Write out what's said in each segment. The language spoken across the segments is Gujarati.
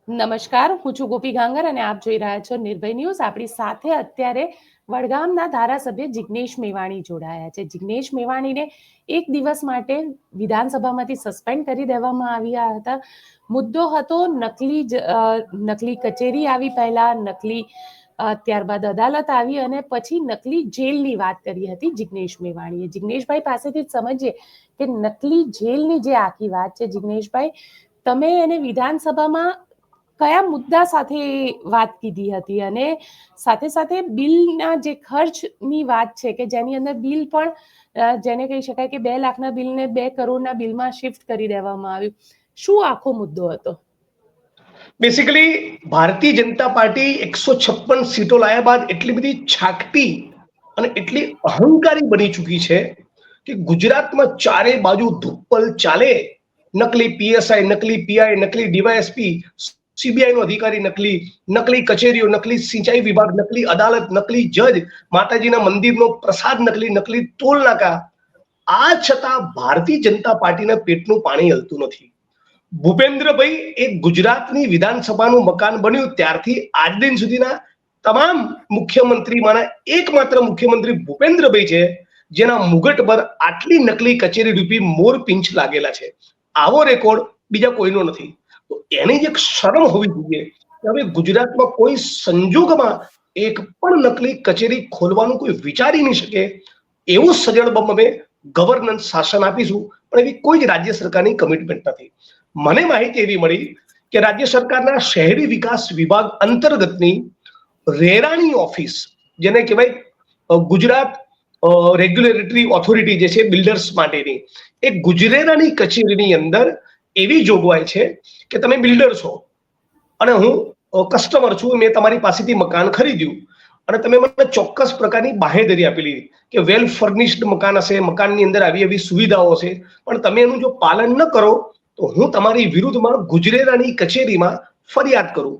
નમસ્કાર, હું છું ગોપી ગાંગર અને આપ જોઈ રહ્યા છો નિર્ભય ન્યૂઝ. આપણી સાથે અત્યારે વડગામના ધારાસભ્ય જિગ્નેશ મેવાણી જોડાયા છે. જિગ્નેશ મેવાણીને એક દિવસ માટે વિધાનસભામાંથી સસ્પેન્ડ કરી દેવામાં આવ્યા હતા. મુદ્દો હતો નકલી કચેરી આવી, પહેલા નકલી ત્યારબાદ અદાલત આવી અને પછી નકલી જેલની વાત કરી હતી જિગ્નેશ મેવાણીએ. જિગ્નેશભાઈ પાસેથી જ સમજીએ કે નકલી જેલની જે આખી વાત છે. જિગ્નેશભાઈ, તમે એને વિધાનસભામાં કયા મુદ્દા સાથે વાત કીધી હતી અને સાથે સાથે બિલના જે ખર્ચની વાત છે કે જેની અંદર બિલ પણ જેને કહી શકાય કે 2 લાખના બિલને 2 કરોડના બિલમાં શિફ્ટ કરી દેવામાં આવ્યું. શું આખો મુદ્દો હતો? બેસિકલી ભારતીય જનતા પાર્ટી 156 સીટો લાયા બાદ એટલી બધી છાકટી અને એટલી અહંકારી બની ચૂકી છે કે ગુજરાતમાં ચારે બાજુ ધુપ્પલ ચાલે. નકલી પીએસઆઈ, નકલી પીઆઈ, નકલી ડીવાયએસપી, સીબીઆઈ નો અધિકારી નકલી, નકલી કચેરીઓ, નકલી સિંચાઈ વિભાગ, નકલી અદાલત, નકલી જજ, માતાજીના મંદિરનો પ્રસાદ નકલી, નકલી ટોલ નાકા. આ છતાં ભારતીય જનતા પાર્ટીના પેટનું પાણી હલતું નથી. ભૂપેન્દ્રભાઈ એ ગુજરાતની વિધાનસભાનું મકાન બન્યું ત્યારથી આજ દિન સુધીના તમામ મુખ્યમંત્રીમાંના એકમાત્ર મુખ્યમંત્રી ભૂપેન્દ્રભાઈ છે જેના મુગટ પર આટલી નકલી કચેરી રૂપી મોર પિંચ લાગેલા છે. આવો રેકોર્ડ બીજા કોઈનો નથી. તો એની જે શરમ હોવી જોઈએ કે હવે ગુજરાતમાં કોઈ સંજોગમાં એક પણ નકલી કચેરી ખોલવાનું કોઈ વિચારી નહીં શકે એવું સજળબમ અમે ગવર્નન્સ શાસન આપીશું, પણ એવી કોઈ જ રાજ્ય સરકારની કમિટમેન્ટ નથી. મને માહિતી એવી મળી કે રાજ્ય સરકારના શહેરી વિકાસ વિભાગ અંતર્ગતની રેરાની ઓફિસ, જેને કહેવાય ગુજરાત રેગ્યુલેટરી ઓથોરિટી જે છે બિલ્ડર્સ માટેની, એ ગુજરેરાની કચેરીની અંદર એવી જોગવાઈ છે કે તમે બિલ્ડર છો અને હું કસ્ટમર છું, મેં તમારી પાસેથી મકાન ખરીદ્યું અને તમે મને ચોક્કસ પ્રકારની બાહેધરી આપેલી કે વેલ ફર્નિશ્ડ મકાન હશે, મકાનની અંદર આવી એવી સુવિધાઓ હશે, પણ તમે એનું જો પાલન ન કરો તો હું તમારી વિરુદ્ધમાં ગુજરેરાની કચેરીમાં ફરિયાદ કરું.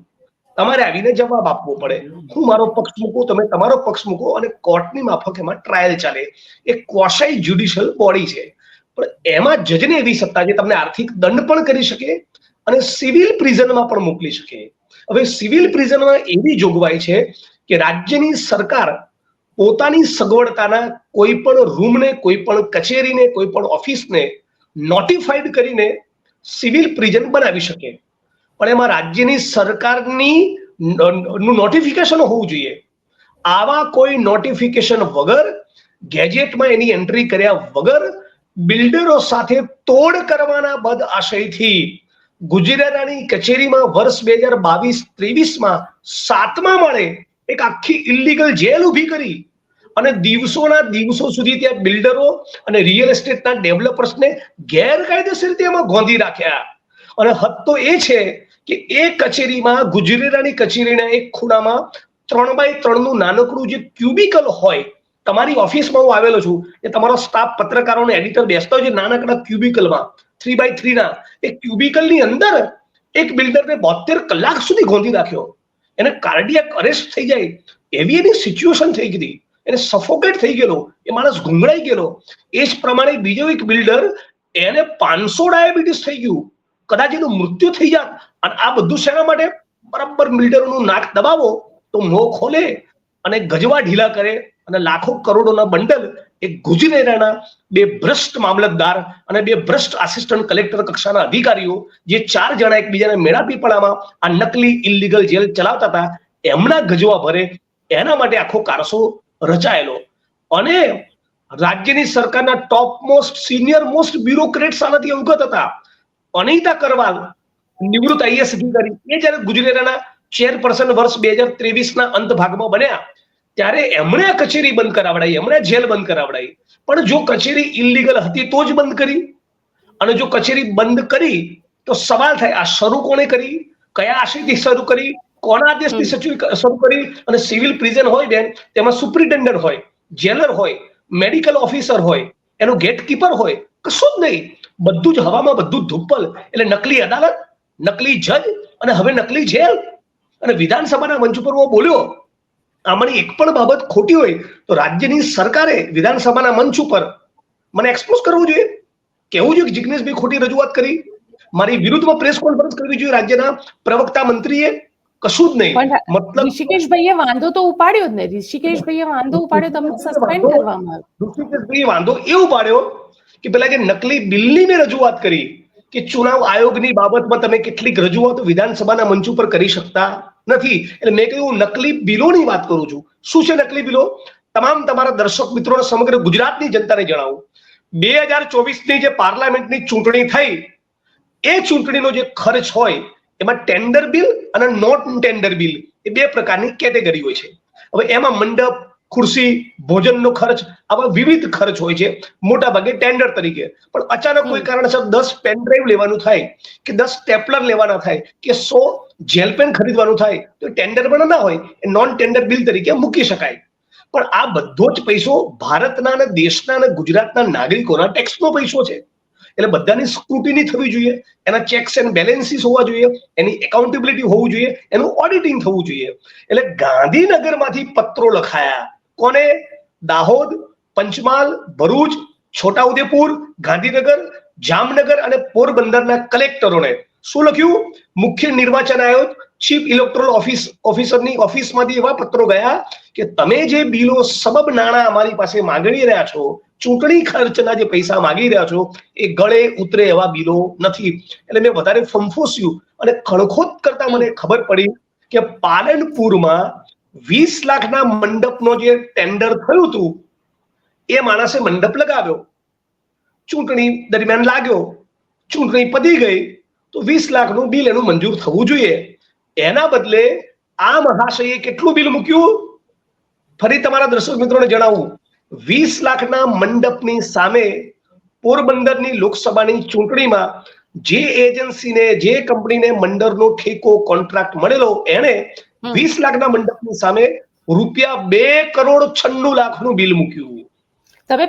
તમારે આવીને જવાબ આપવો પડે. હું મારો પક્ષ મૂકું, તમે તમારો પક્ષ મૂકો અને કોર્ટની માફક એમાં ટ્રાયલ ચાલે. એ ક્વોસાઈ જ્યુડિશિયલ બોડી છે, પણ એમાં જજને એવી સત્તા છે તમને આર્થિક દંડ પણ કરી શકે અને સિવિલ પ્રિઝનમાં પણ મોકલી શકે. હવે સિવિલ પ્રિઝનમાં એવી જોગવાઈ છે કે રાજ્યની સરકાર પોતાની સગવડતાના કોઈ પણ રૂમને, કોઈ પણ કચેરીને, કોઈ પણ ઓફિસને નોટિફાઈડ કરીને સિવિલ પ્રિઝન બનાવી શકે, પણ એમાં રાજ્યની સરકારની નું નોટિફિકેશન હોવું જોઈએ. આવા કોઈ નોટિફિકેશન વગર, ગેજેટમાં એની એન્ટ્રી કર્યા વગર બિલ્ડરો સાથે તોડ કરવાના બદ આશયથી ગુજરાતની કચેરીમાં વર્ષ 2022-23માં 7મા માળે એક આખી ઇલીગલ જેલ ઊભી કરી અને દિવસોના દિવસો સુધી ત્યાં બિલ્ડરો અને રિયલ એસ્ટેટના ડેવલપર્સને ગેરકાયદેસર રીતે એમાં ગોંધી રાખ્યા. અને હદ તો એ છે કે એ કચેરીમાં, ગુજરેરાની કચેરીના એક ખૂણામાં 3x3 નું નાનકડું જે ક્યુબિકલ હોય, તમારી ઓફિસમાં હું આવેલો છું એ તમારો સ્ટાફ પત્રકારોને એડિટર બેસતા હોય છે નાનકડા ક્યુબિકલમાં 3x3 ના, એ ક્યુબિકલની અંદર એક બિલ્ડરને 72 કલાક સુધી ગોંધી રાખ્યો. એને કાર્ડિયાક અરેસ્ટ થઈ જાય એવી એની સિચ્યુએશન થઈ ગઈ, એને સફોકેટ થઈ ગયેલો, એ માણસ ગુંગળાઈ ગયેલો. એ જ પ્રમાણે બીજો એક બિલ્ડર, એને 500 ડાયાબિટીસ થઈ ગયું, કદાચ એનું મૃત્યુ થઈ જાત. અને આ બધું શેના માટે? બરાબર બિલ્ડરોનું નાક દબાવો તો મોં ખોલે અને ગજવા ઢીલા કરે અને લાખો કરોડોના બંડલ એ ગુજરેરાના 2 ભ્રષ્ટ મામલતદાર અને 2 ભ્રષ્ટ આસિસ્ટન્ટ કલેક્ટર કક્ષાના અધિકારીઓ, જે 4 જણા એકબીજાને મેળાપીપળામાં આ નકલી ઇલીગલ જેલ ચલાવતા હતા, એમના ગજવા ભરે. એના માટે આખો કારસો રચાયેલો. અને રાજ્યની સરકારના top most, senior most bureaucrats આનાથી અવગત હતા. અનિતા કરવાલ, નિવૃત્ત આઈએએસ અધિકારી, એ જયારે ગુજરાતના ચેરપર્સન વર્ષ 2023ના અંત ભાગમાં બન્યા ત્યારે એમણે આ કચેરી બંધ કરાવડાવી, એમણે જેલ બંધ કરાવડાવી. પણ જો કચેરી ઇલીગલ હતી તો જ બંધ કરી, અને જો કચેરી બંધ કરી તો સવાલ થાય આ શરૂ કોણે કરી, કયા આશયથી શરૂ કરી, કોના આદેશથી શરૂ કરી. અને સિવિલ પ્રિઝન હોય બેન, તેમાં સુપ્રિન્ટેન્ડન્ટ હોય, જેલર હોય, મેડિકલ ઓફિસર હોય, એનો ગેટકીપર હોય, કશું જ નહીં. બધું જ હવામાં, બધું જ ધુપ્પલ. એટલે નકલી અદાલત, નકલી જજ અને હવે નકલી જેલ. અને વિધાનસભાના મંચ ઉપર હું બોલ્યો, આમાંની એક પણ બાબત ખોટી હોય તો રાજ્યની સરકારે વિધાનસભાના મંચ ઉપર મને એક્સપોઝ કરવું જોઈએ, કહેવું જોઈએ કે જિગ્નેશભાઈ ખોટી રજૂઆત કરી. મારી વિરુદ્ધમાં પ્રેસ કોન્ફરન્સ કરવી જોઈએ રાજ્યના પ્રવક્તા મંત્રીએ, કશું જ નહીં. પણ મતલબ ઋષિકેશભાઈએ વાંધો તો ઉપાડ્યો જ ને, ઋષિકેશભાઈએ વાંધો ઉપાડ્યો, તમને સસ્પેન્ડ કરવામાં આવ્યો. ઋષિકેશભાઈએ વાંધો એ ઉપાડ્યો કે પેલા જે નકલી બિલની મેં રજૂઆત કરી કે ચુનાવ આયોગની બાબતમાં તમે કેટલીક રજૂઆતો વિધાનસભાના મંચ ઉપર કરી શકતા નથી, એટલે મેં કહ્યું નકલી બિલોની વાત કરું છું. શું છે નકલી બિલો? તમામ તમારા દર્શક મિત્રોને સમગ્ર ગુજરાતની જનતાને જણાવું, 2024ની જે પાર્લામેન્ટની ચૂંટણી થઈ એ ચૂંટણીનો જે ખર્ચ હોય એમાં ટેન્ડર બિલ અને નોન ટેન્ડર બિલ એ બે પ્રકારની કેટેગરી હોય છે. હવે એમાં મંડપ, ખુરશી, ભોજનનો ખર્ચ, આવા વિવિધ ખર્ચ હોય છે, મોટા ભાગે ટેન્ડર તરીકે. પણ અચાનક કોઈ કારણસર 10 પેન ડ્રાઈવ લેવાનું થાય કે 10 સ્ટેપલર લેવાના થાય કે 100 જેલ પેન ખરીદવાનું થાય તો ટેન્ડર પણ ના હોય, એ નોન ટેન્ડર બિલ તરીકે મૂકી શકાય. પણ આ બધો જ પૈસો ભારતના અને દેશના અને ગુજરાતના નાગરિકોના ટેક્સનો પૈસો છે, એટલે બધાની સ્ક્રુટિની થવી જોઈએ, એના ચેક્સ એન્ડ બેલેન્સીસ હોવા જોઈએ, એની એકાઉન્ટેબિલિટી હોવું જોઈએ, એનું ઓડિટિંગ થવું જોઈએ. એટલે ગાંધીનગરમાંથી પત્રો લખાયા કોને? દાહોદ, પંચમહાલ, ભરૂચ, છોટાઉદેપુર, ગાંધીનગર, જામનગર અને પોરબંદરના કલેક્ટરોને. શું લખ્યું? મુખ્ય નિર્વાચન આયોગ, ચીફ ઇલેક્ટોરલ ઓફિસરની ઓફિસમાંથી એવા પત્રો ગયા કે તમે જે બિલો સબબ નાણાં અમારી પાસે માંગણી રહ્યા છો, ચૂંટણી ખર્ચના જે પૈસા માંગી રહ્યા છો, એ ગળે ઉતરે એવા બિલો નથી. એટલે મેં વધારે ફંફોસ્યું અને ખણખોદ કરતા મને ખબર પડી કે પાલનપુરમાં 20 લાખના મંડપનો જે ટેન્ડર થયું હતું એ માણસે મંડપ લગાવ્યો, ચૂંટણી દરમિયાન લાગ્યો, ચૂંટણી પતી ગઈ તો 20 લાખનું બિલ એનું મંજૂર થવું જોઈએ. એના બદલે આ મહાશયે કેટલું બિલ મૂક્યું? ફરી તમારા દર્શક મિત્રોને જણાવું, 20 લાખના મંડપની સામે પોરબંદરની લોકસભાની ચૂંટણીમાં જે એજન્સીને, જે કંપનીને મંડપનો ઠેકો કોન્ટ્રાક્ટ મળેલો એને 20 લાખના મંડપની સામે ₹2,96,00,000નું બિલ મૂક્યું. તમે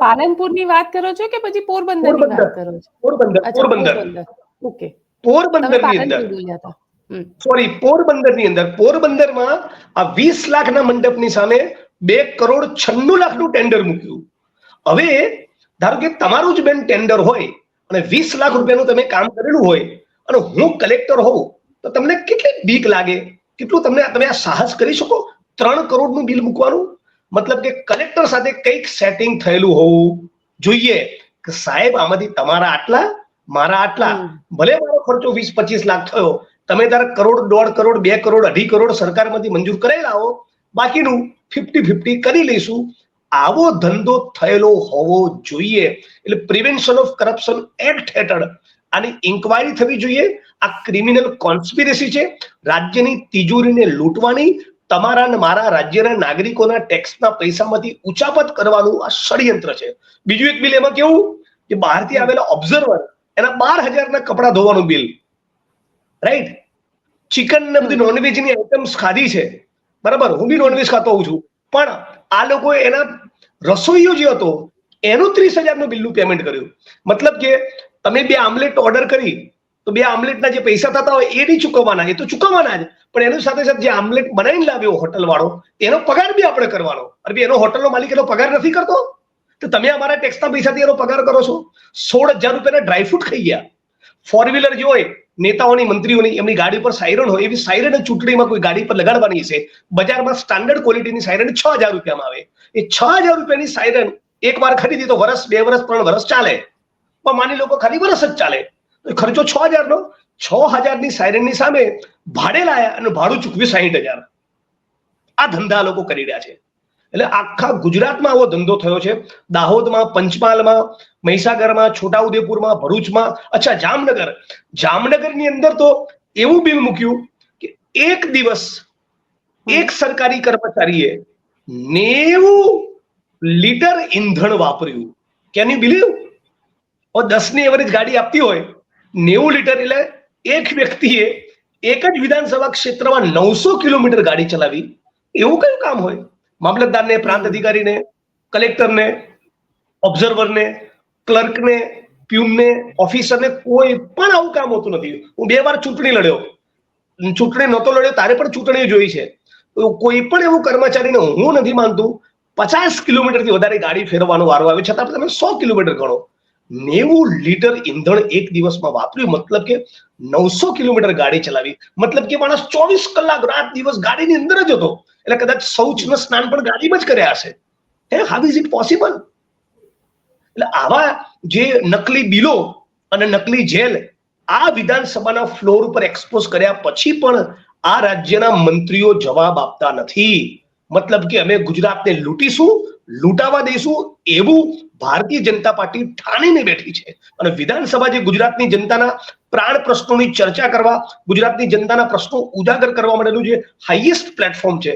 પાલનપુરની વાત કરો છો કે પછી પોરબંદરની વાત કરો છો? પોરબંદર. ઓકે, પોરબંદરની અંદર, પોરબંદરની અંદર, પોરબંદરમાં આ 20 લાખના મંડપની સામે 2,96,00,000નું ટેન્ડર મૂક્યું. હવે ધારો કે તમારું જ બેન ટેન્ડર હોય અને 20 લાખ રૂપિયાનું તમે કામ કરેલું હોય અને હું કલેક્ટર હોઉં તો તમને કેટલી બીક લાગે? કેટલું તમે આ સાહસ કરી શકો 3 કરોડનું બિલ મૂકવાનું? મતલબ કે કલેક્ટર સાથે કંઈક સેટિંગ થયેલું હોવું જોઈએ કે સાહેબ આમાંથી તમારા આટલા, મારા આટલા, ભલે મારો ખર્ચો 20-25 લાખ થયો, તમે તાર કરોડ, 1.5 કરોડ, 2 કરોડ, 2.5 કરોડ સરકારમાંથી મંજૂર કરાવી લાવો, બાકીનું 50-50 કરી લઈશું. આવો ધંધો થયેલો હોવો જોઈએ. એટલે પ્રિવેન્શન ઓફ કરપ્શન એક્ટ હેઠળ આની ઇન્ક્વાયરી થવી જોઈએ. આ ક્રિમિનલ કોન્સ્પિરેસી છે, રાજ્યની તિજોરીને લૂંટવાની, તમારા અને મારા રાજ્યના નાગરિકોના ટેક્સના પૈસામાંથી ઉચાપત કરવાનું આ ષડયંત્ર છે. બીજું એક બિલ એમાં કેવું કે બહારથી આવેલા ઓબ્ઝર્વર એના 12,000ના કપડા ધોવાનું બિલ, રાઈટ? ચિકન ને બધી નોનવેજની આઈટમ્સ ખાધી છે, બરાબર, હું બી નોનવેજ ખાતો હોઉં છું, પણ આ લોકોએ એના રસોઈયો જે હતો એનું 30,000નું બિલનું પેમેન્ટ કર્યું. મતલબ કે તમે 2 આમલેટ ઓર્ડર કરી તો 2 આમલેટના જે પૈસા થતા હોય એ નહીં ચૂકવવાના, એ તો ચૂકવવાના જ, પણ એની સાથે સાથે જે આમલેટ બનાવીને લાવ્યો હોટલ વાળો એનો પગાર બી આપણે કરવાનો. અરે એનો હોટલનો માલિક એનો પગાર નથી કરતો તો તમે અમારા ટેક્સના પૈસાથી એનો પગાર કરો છો. 16,000 રૂપિયાના ડ્રાયફ્રૂટ ખાઈ ગયા. 4 વ્હીલર જે હોય નેતાઓની, મંત્રીઓની, એમની ગાડી પર સાયરન હોય, એવી સાયરન ચૂંટણીમાં કોઈ ગાડી પર લગાડવાની છે. બજારમાં સ્ટાન્ડર્ડ ક્વોલિટીની સાયરન 6,000 રૂપિયામાં આવે. એ 6,000 રૂપિયાની સાયરન એક વાર ખરીદી તો વર્ષ, 2 વર્ષ, 3 વર્ષ ચાલે, પણ માની લો ખાલી વર્ષ જ ચાલે તો ખર્ચો 6,000નો. 6,000ની સાયરનની સામે ભાડે લાયા અને ભાડું ચૂકવ્યું 60,000. આ ધંધા લોકો કરી રહ્યા છે. એટલે આખા ગુજરાતમાં આવો ધંધો થયો છે. દાહોદમાં, પંચમહાલમાં, મહીસાગરમાં, છોટાઉદેપુરમાં, ભરૂચમાં. અચ્છા, જામનગરની અંદર તો એવું બિલ મૂક્યું કે એક દિવસ એક સરકારી કર્મચારીએ 90 લીટર ઈંધણ વાપર્યું. Can you believe? 10ની એવરેજ ગાડી આપતી હોય 90 લીટર, એટલે એક વ્યક્તિએ એક જ વિધાનસભા ક્ષેત્રમાં 900 કિલોમીટર ગાડી ચલાવી. એવું કયું કામ હોય? મામલતદારને, પ્રાંત અધિકારીને, કલેક્ટરને, ઓબ્ઝર્વરને, ક્લર્કને, પ્યુનને, ઓફિસરને કોઈ પણ આવું કામ હોતું નથી. હું 2 વાર ચૂંટણી લડ્યો, ચૂંટણી નહોતો લડ્યો તારે પણ ચૂંટણી જોઈ છે. કોઈ પણ એવું કર્મચારીને હું નથી માનતું 50 કિલોમીટરથી વધારે ગાડી ફેરવવાનો વારો આવે, છતાં તમે 100 કિલોમીટર ગણો. 90 લીટર ઈંધણ એક દિવસમાં વાપર્યું, મતલબ કે 900 કિલોમીટર ગાડી ચલાવી, મતલબ કે માણસ 24 કલાક રાત દિવસ ગાડીની અંદર જ હતો. એટલે કદાચ શૌચ ને સ્નાન પણ ગાડીમાં જ કર્યા હશે. How is it possible? એટલે આવા જે નકલી બિલો અને નકલી જેલ આ વિધાનસભાના ફ્લોર ઉપર એક્સપોઝ કર્યા પછી પણ આ રાજ્યના મંત્રીઓ જવાબ આપતા નથી. મતલબ કે અમે ગુજરાતને લૂંટીશું, લૂંટાવા દઈશું એવું ભારતીય જનતા પાર્ટી ઠાણીને બેઠી છે. અને વિધાનસભા જે ગુજરાતની જનતાના પ્રાણ પ્રશ્નોની ચર્ચા કરવા, ગુજરાતની જનતાના પ્રશ્નો ઉજાગર કરવા માટેનું જે હાઈએસ્ટ પ્લેટફોર્મ છે,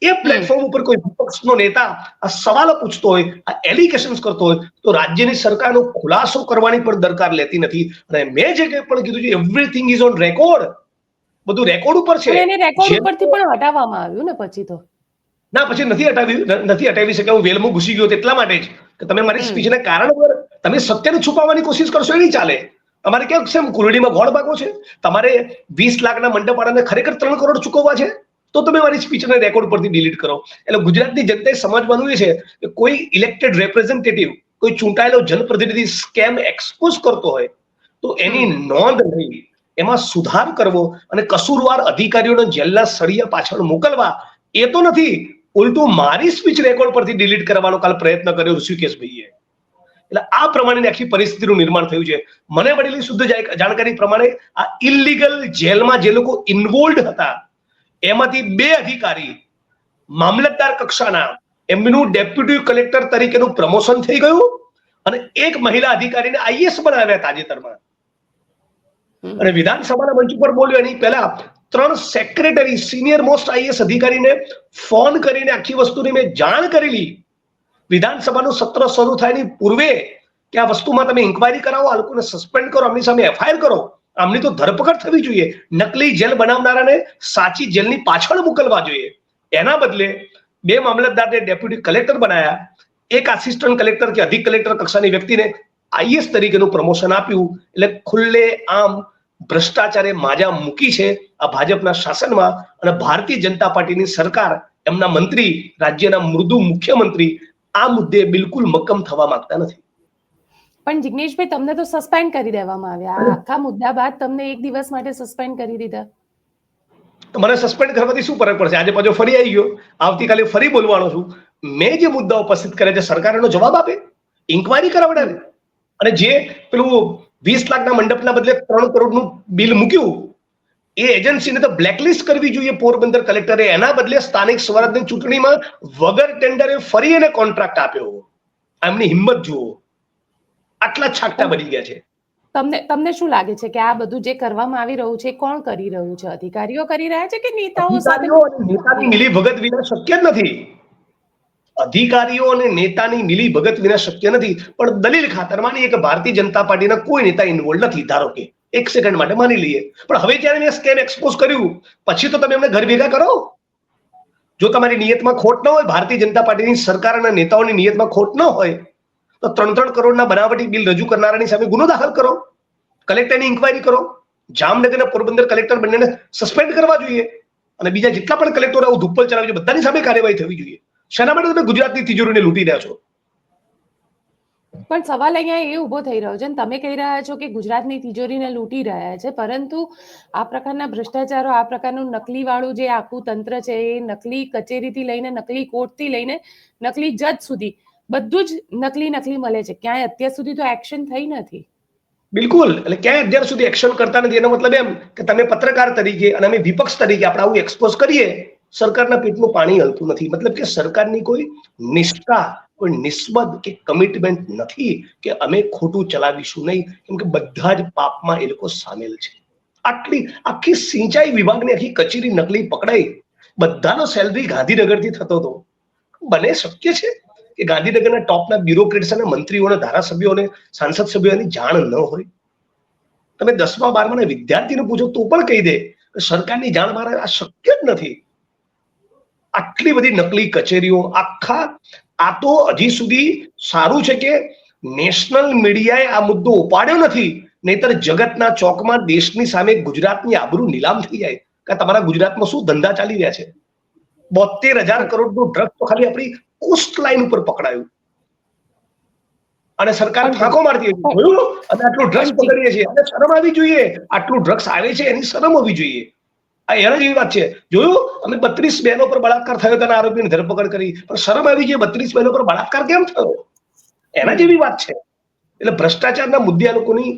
એ પ્લેટફોર્મ ઉપર કોઈ વિપક્ષનો નેતા આ સવાલો પૂછતો હોય, આ એલિગેશન્સ કરતો હોય, તો રાજ્યની સરકારનો ખુલાસો કરવાની પણ દરકાર લેતી નથી. અને મેં જે કંઈ પણ કીધું છે, એવરીથિંગ ઇઝ ઓન રેકોર્ડ, બધું રેકોર્ડ ઉપર છે. એને રેકોર્ડ ઉપરથી પણ હટાવવામાં આવ્યું ને પછી તો? ના, પછી નથી હટાવી શકે. હું વેલમાં ઘૂસી ગયો એટલા માટે જ કે તમે મારી સ્પીચને કારણ પર તમે સત્યને છુપાવવાની કોશિશ કરશો એ નહીં ચાલે. તમારે કેમ છે કુરડીમાં ગોળ ભાગો છે? તમારે 20 લાખના મંડપવાળાને ખરેખર 3 કરોડ ચૂકવવા છે તો તમે મારી સ્પીચને રેકોર્ડ પરથી ડિલીટ કરો. એટલે ગુજરાતની જનતાએ સમજવાનું એ છે કે કોઈ ઇલેક્ટેડ રેપ્રેઝેન્ટેટિવ, કોઈ ચૂંટાયેલો જનપ્રતિનિધિ સ્કેમ એક્સપોઝ કરતો હોય તો એની નોંધ લઈ એમાં સુધાર કરવો અને કસૂરવાર અધિકારીઓને જેલના સળિયા પાછળ મોકલવા, એ તો નથી, ઉલટું મારી સ્પીચ રેકોર્ડ પરથી ડિલીટ કરવાનો કાલ પ્રયત્ન કર્યો ઋષિકેશભાઈએ. એટલે આ પ્રમાણે આખી પરિસ્થિતિનું નિર્માણ થયું છે. મને મળેલી શુદ્ધ જાણકારી પ્રમાણે આ ઇલીગલ જેલમાં જે લોકો ઇન્વોલ્વ હતા એમાંથી 2 અધિકારી મામલતદાર કક્ષાના, એમનું ડેપ્યુટી કલેક્ટર તરીકેનું પ્રમોશન થઈ ગયું અને એક મહિલા અધિકારીને આઈએસ બનાવ્યા તાજેતરમાં. અને વિધાનસભાના મંચ ઉપર બોલ્યો એની પહેલા 3 સેક્રેટરી, સિનિયર મોસ્ટ આઈએસ અધિકારીને ફોન કરીને આખી વસ્તુની મેં જાણ કરેલી. વિધાનસભાનું સત્ર શરૂ થાયની પૂર્વે કે આ વસ્તુમાં તમે ઇન્કવાયરી કરાવો, આ લોકોને સસ્પેન્ડ કરો, આમની સામે એફઆઈઆર કરો, આમની તો ધરપકડ થવી જોઈએ. નકલી જેલ બનાવનારાને સાચી જેલની પાછળ મોકલવા જોઈએ. એના બદલે 2 મામલતદારને ડેપ્યુટી કલેક્ટર બનાયા, એક આસિસ્ટન્ટ કલેક્ટર કે અધિક કલેક્ટર કક્ષાની વ્યક્તિને આઈએસ તરીકેનું પ્રમોશન આપ્યું. એટલે ખુલ્લે આમ ભ્રષ્ટાચારે માજા મૂકી છે આ ભાજપના શાસનમાં. અને ભારતીય જનતા પાર્ટીની સરકાર, એમના મંત્રી, રાજ્યના મૃદુ મુખ્યમંત્રી આ મુદ્દે બિલકુલ મક્કમ થવા માંગતા નથી. પણ જિગ્નેશભાઈ, તમને તો સસ્પેન્ડ કરી દેવામાં આવ્યા. આ આખા મુદ્દા બાદ તમને એક દિવસ માટે સસ્પેન્ડ કરી દીધા. તો મને સસ્પેન્ડ કરવાથી શું ફરક પડશે? આજે પાછો ફરી આવી ગયો, આવતીકાલે ફરી બોલવાનો છું. મેં જે મુદ્દા ઉપસ્થિત કર્યા છે સરકાર એનો જવાબ આપે, ઇન્કવાયરી કરાવડાવે. અને જે પેલું 20 લાખના મંડપના બદલે 3 કરોડનું બિલ મૂક્યું, એ એજન્સીને તો બ્લેકલિસ્ટ કરવી જોઈએ પોરબંદર કલેક્ટરે. એના બદલે સ્થાનિક સ્વરાજની ચૂંટણીમાં વગર ટેન્ડરે ફરી એને કોન્ટ્રાક્ટ આપ્યો. એમની હિંમત જુઓ, આટલા છાકટા બની ગયા છે. તમને શું લાગે છે કે આ બધું જે કરવામાં આવી રહ્યું છે કોણ કરી રહ્યું છે? અધિકારીઓ કરી રહ્યા છે કે નેતાઓ સાથે? નેતાની મિલીભગત વિના શક્ય જ નથી. અધિકારીઓ અને નેતાની મિલીભગત વિના શક્ય નથી. પણ દલીલ ખાતર માનીએ કે ભારતીય જનતા પાર્ટીના કોઈ નેતા ઇન્વોલ્વ નથી, ધારો કે 1 સેકન્ડ માટે માની લઈએ. પણ હવે જ્યારે મેં સ્કેમ એક્સપોઝ કર્યું પછી તો તમે એમને ઘર ભેગા કરો. જો તમારી નિયતમાં ખોટ ન હોય, ભારતીય જનતા પાર્ટીની સરકાર અને નેતાઓની નિયતમાં ખોટ ન હોય, તો 3 કરોડના બનાવટી બિલ રજૂ કરનારાની સામે ગુનો દાખલ કરો, કલેક્ટરની ઇન્કવાયરી કરો, જામનગર અને પોરબંદર કલેક્ટર બંનેને સસ્પેન્ડ કરવા જોઈએ. અને બીજા જેટલા પણ કલેક્ટરો આવું ધુપ્પલ ચલાવે છે બધાની સામે કાર્યવાહી થવી જોઈએ. શેના માટે તમે ગુજરાતની તિજોરીને લૂંટી રહ્યા છો? પણ સવાલ અહીંયા એ ઉભો થઈ રહ્યો છે, તમે કહી રહ્યા છો કે ગુજરાતની તિજોરીને લૂંટી રહ્યા છે, પરંતુ આ પ્રકારના ભ્રષ્ટાચારો, આ પ્રકારનું નકલી વાળું જે આખું તંત્ર છે, એ નકલી કચેરીથી લઈને નકલી કોર્ટથી લઈને નકલી જજ સુધી બધું જ નકલી મળે છે. ક્યાંય અત્યાર સુધી તો એક્શન થઈ નથી. બિલકુલ. એટલે ક્યાંય અત્યાર સુધી એક્શન કરતા નથી. એનો મતલબ એમ કે તમે પત્રકાર તરીકે અને અમે વિપક્ષ તરીકે આપણે આવું એક્સપોઝ કરીએ, સરકારના પેટનું પાણી હલતું નથી. મતલબ કે સરકારની કોઈ નિષ્ઠા, કોઈ નિસ્બત કે કમિટમેન્ટ નથી કે અમે ખોટું ચલાવીશું નહીં, કેમ કે બધા જ પાપમાં એ લોકો સામેલ છે. આખી સિંચાઈ વિભાગની આખી કચેરી નકલી પકડાઈ, બધાનો સેલરી ગાંધીનગરથી થતો હતો. બને શક્ય છે કે ગાંધીનગરના ટોપના બ્યુરોક્રેટ્સ અને મંત્રીઓને, ધારાસભ્યોને, સાંસદ સભ્યોની જાણ ન હોય? તમે 10મા 12માના વિદ્યાર્થીને પૂછો તો પણ કહી દે સરકારની જાણ બહાર આ શક્ય જ નથી. આટલી બધી નકલી કચેરીઓ, આ તો હજી સુધી સારું છે કે નેશનલ મીડિયાએ આ મુદ્દો ઉપાડ્યો નથી, નહીતર જગતના ચોકમાં દેશની સામે ગુજરાતની આબરૂ નીલામ થઈ જાય કે તમારા ગુજરાતમાં શું ધંધા ચાલી રહ્યા છે. 72,000 કરોડનું ડ્રગ તો ખાલી આપણી કોસ્ટ લાઇન ઉપર પકડાયું. અને સરકાર પણ ફાંકો મારતી હતી, પણ- જોયું? અને આટલું ડ્રગ્સ પણ જી- પકડીએ છીએ, અને શરમ આવી જોઈએ. આટલું ડ્રગ્સ આવે છે એની શરમ હોવી જોઈએ. આ એના જેવી વાત છે. જોયું, અમે 32 બહેનો પર બળાત્કાર થયો તેના આરોપીની ધરપકડ કરી, પણ શરમ આવી જોઈએ. 32 બહેનો પર બળાત્કાર કેમ થયો? એના જેવી વાત છે. એટલે ભ્રષ્ટાચારના મુદ્દે આ લોકોની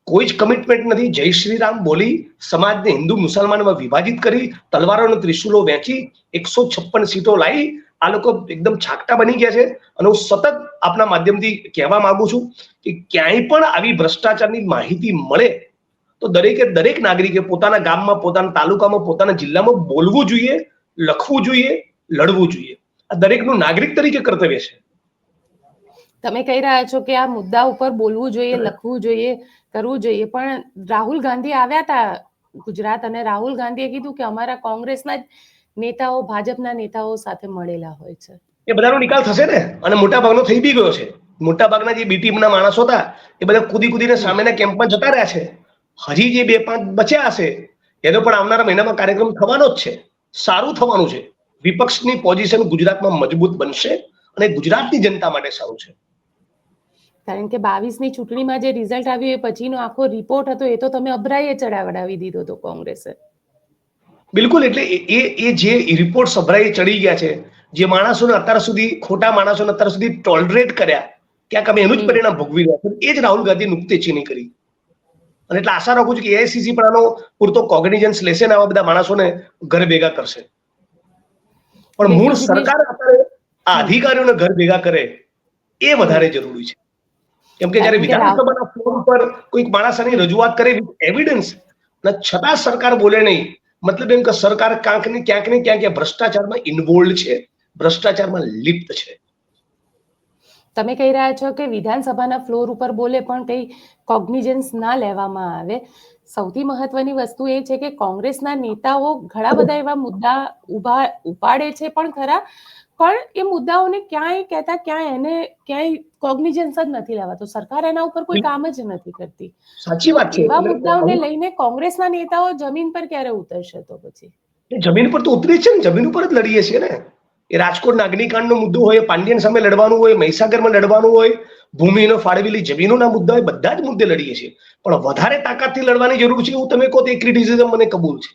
કોઈ જ કમિટમેન્ટ નથી. જય શ્રી રામ બોલી સમાજને હિન્દુ મુસલમાનમાં વિભાજિત કરી, તલવારો અને ત્રિશુલો વેચી 156 સીટો લાવી આ લોકો એકદમ છાકટા બની ગયા છે. અને હું સતત આપના માધ્યમથી કહેવા માંગુ છું કે ક્યાંય પણ આવી ભ્રષ્ટાચારની માહિતી મળે તો દરેક નાગરિકે પોતાના ગામમાં, પોતાના તાલુકામાં, પોતાના જિલ્લામાં બોલવું જોઈએ, લખવું જોઈએ, લડવું જોઈએ. આ દરેકનું નાગરિક તરીકે કર્તવ્ય છે. તમે કહી રહ્યા છો કે આ મુદ્દા ઉપર બોલવું જોઈએ, લખવું જોઈએ, કરવું જોઈએ, પણ રાહુલ ગાંધી આવ્યા હતા ગુજરાત અને રાહુલ ગાંધીએ કીધું કે અમારા કોંગ્રેસના જ નેતાઓ ભાજપના નેતાઓ સાથે મળેલા હોય છે. એ બધાનો નિકાલ થશે ને, અને મોટા ભાગનો થઈ બી ગયો છે. મોટા ભાગના જે બી ટીમના માણસો હતા એ બધા કૂદીને સામેના કેમ્પમાં જતા રહ્યા છે. હજી જે 2-5 બચ્યા હશે એનો પણ આવનારા મહિનામાં કાર્યક્રમ થવાનો જ છે. સારું થવાનું છે. વિપક્ષની પોઝિશન ગુજરાતમાં મજબૂત બનશે અને ગુજરાતની જનતા માટે સારું છે. કારણ કે 22ની ચૂંટણીમાં જે રિઝલ્ટ આવ્યું એ પછીનો આખો રિપોર્ટ હતો એ તો તમે અભરાઈએ ચડાવડાવી દીધો હતો કોંગ્રેસે. બિલકુલ. એટલે એ જે રિપોર્ટ સભરાઈ ચડી ગયા છે, જે માણસોને અત્યાર સુધી, ખોટા માણસોને અત્યાર સુધી ટોલરેટ કર્યા, ક્યાંક અમે એનું જ પરિણામ ભોગવી રહ્યા છે. એ જ રાહુલ ગાંધી નુક્તેચીની કરી. અને એટલે આશા રાખું છું કે એઆઈસીસી પણ આનો પૂરતો કોગ્નિઝન્સ લેશે ને આવા બધા માણસોને ઘર ભેગા કરશે. પણ મૂળ બિલકુલ જિગ્નેશ. સરકાર અત્યારે આ અધિકારીઓને ઘર ભેગા કરે એ વધારે જરૂરી છે. કેમ કે જયારે કારણ કે વિધાનસભાના ફ્લોર પર કોઈક માણસની રજૂઆત કરે એવિડન્સ છતાં સરકાર બોલે નહીં, મતલબ એમ કે સરકાર ક્યાંક ને ક્યાંક ભ્રષ્ટાચારમાં ઇન્વોલ્વ છે, ભ્રષ્ટાચારમાં લિપ્ત છે. તમે કહી રહ્યા છો કે વિધાનસભાના ફ્લોર ઉપર બોલે પણ કઈ કોગ્નિઝન્સ ના લેવામાં આવે. સૌથી મહત્વની વસ્તુ એ છે કે કોંગ્રેસના નેતાઓ ઘણા બધા એવા મુદ્દા ઉપાડે છે પણ ખરા, પણ એ મુદ્દાઓને ક્યાંય કહેતા ક્યાંય કોગ્નિઝન્સ જ નથી લેવાતો. સરકાર એના ઉપર કોઈ કામ જ નથી કરતી. સાચી તો વાત છે. એવા એટલે મુદ્દાઓને લઈને કોંગ્રેસના નેતાઓ જમીન પર ક્યારે ઉતરશે તો પછી? જમીન પર તો ઉતરી છે ને, જમીન ઉપર જ લડીએ છીએ ને. એ રાજકોટના અગ્નિકાંડનો મુદ્દો હોય, પાંડિયન સામે લડવાનું હોય, મહીસાગરમાં લડવાનું હોય, ભૂમિનો ફાળવેલી જમીનોના મુદ્દા હોય, બધા જ મુદ્દે લડીએ છીએ. પણ વધારે તાકાતથી લડવાની જરૂર છે એવું તમે કહો તો એ ક્રિટિસિઝમ મને કબૂલ છે.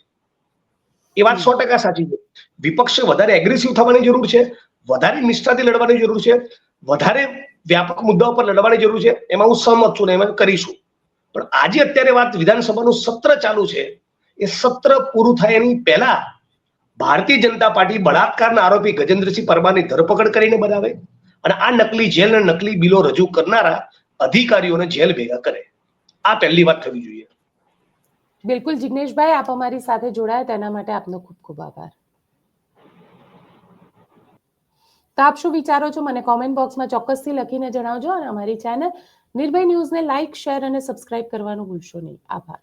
એ વાત 100% સાચી છે. વિપક્ષે વધારે એગ્રેસિવ થવાની જરૂર છે, વધારે નિષ્ઠાથી લડવાની જરૂર છે, વધારે વ્યાપક મુદ્દાઓ પર લડવાની જરૂર છે. એમાં હું સહમત છું ને એમાં કરીશું. પણ આજે અત્યારે વાત વિધાનસભાનું સત્ર ચાલુ છે, એ સત્ર પૂરું થાય એની પહેલા ભારતીય જનતા પાર્ટી બળાત્કારના આરોપી ગજેન્દ્રસિંહ પરમારની ધરપકડ કરીને બનાવે અને આ નકલી જેલ અને નકલી બિલો રજૂ કરનારા અધિકારીઓને જેલ ભેગા કરે. આ પહેલી વાત થવી જોઈએ. બિલકુલ જિગ્નેશભાઈ, આપ અમારી સાથે જોડાયા તેના માટે આપનો ખૂબ ખૂબ આભાર. તો આપ શું વિચારો છો મને કોમેન્ટ બોક્સમાં ચોક્કસથી લખીને જણાવજો અને અમારી ચેનલ નિર્ભય ન્યૂઝને લાઇક, શેર અને સબસ્ક્રાઇબ કરવાનું ભૂલશો નહીં. આભાર.